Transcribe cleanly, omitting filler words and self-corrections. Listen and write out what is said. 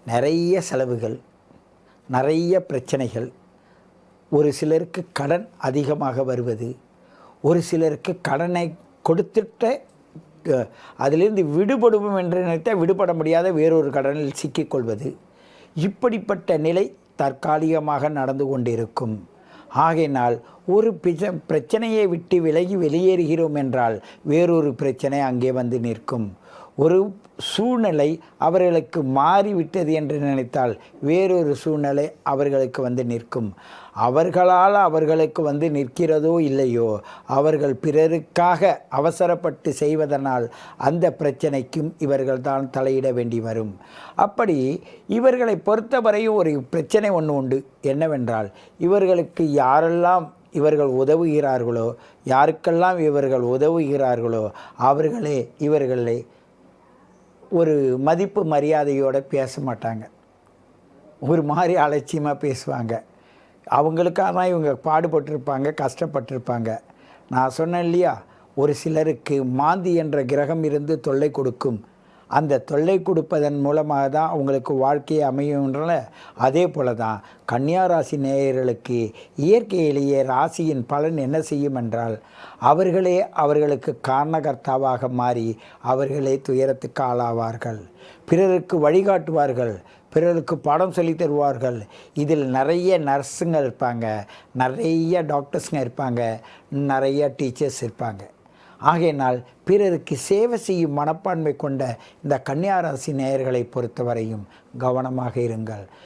நிறைய செலவுகள், நிறைய பிரச்சனைகள், ஒரு சிலருக்கு கடன் அதிகமாக வருவது, ஒரு சிலருக்கு கடனை கொடுத்துட்ட அதிலிருந்து விடுபடுவோம் என்று நினைத்தால் விடுபட முடியாத வேறொரு கடனில் சிக்கிக்கொள்வது, இப்படிப்பட்ட நிலை தற்காலிகமாக நடந்து கொண்டிருக்கும். ஆகையினால் ஒரு பிரச்சனையை விட்டு விலகி வெளியேறுகிறோம் என்றால் வேறொரு பிரச்சனை அங்கே வந்து நிற்கும். ஒரு சூழ்நிலை அவர்களுக்கு மாறிவிட்டது என்று நினைத்தால் வேறொரு சூழ்நிலை அவர்களுக்கு வந்து நிற்கும். அவர்களால் அவர்களுக்கு வந்து நிற்கிறதோ இல்லையோ, அவர்கள் பிறருக்காக அவசரப்பட்டு செய்வதனால் அந்த பிரச்சனைக்கும் இவர்கள்தான் தலையிட வேண்டி வரும். அப்படி இவர்களை பொறுத்தவரையும் ஒரு பிரச்சனை ஒன்று உண்டு. என்னவென்றால், இவர்களுக்கு யாரெல்லாம் இவர்கள் உதவுகிறார்களோ, யாருக்கெல்லாம் இவர்கள் உதவுகிறார்களோ அவர்களே இவர்களை ஒரு மதிப்பு மரியாதையோடு பேச மாட்டாங்க. ஒரு மாதிரி அலட்சியமாக பேசுவாங்க. அவங்களுக்காக தான் இவங்க பாடுபட்டிருப்பாங்க, கஷ்டப்பட்டிருப்பாங்க. நான் சொன்னேன் இல்லையா, ஒரு சிலருக்கு மாந்தி என்ற கிரகம் இருந்து தொல்லை கொடுக்கும். அந்த தொல்லை கொடுப்பதன் மூலமாக தான் அவங்களுக்கு வாழ்க்கையை அமையும்ன்றல. அதே போல தான் கன்னியா ராசி நேயர்களுக்கு இயற்கையிலேயே ராசியின் பலன் என்ன செய்யும் என்றால், அவர்களே அவர்களுக்கு காரணகர்த்தாவாக மாறி அவர்களே துயரத்துக்கு ஆளாவார்கள். பிறருக்கு வழிகாட்டுவார்கள், பிறருக்கு பாடம் சொல்லி தருவார்கள். இதில் நிறைய நர்ஸுங்க இருப்பாங்க, நிறைய டாக்டர்ஸுங்க இருப்பாங்க, நிறைய டீச்சர்ஸ் இருப்பாங்க. ஆகையினால் பிறருக்கு சேவை செய்யும் மனப்பான்மை கொண்ட இந்த கன்னியா ராசி நேயர்களை பொறுத்தவரையும் கவனமாக இருங்கள்.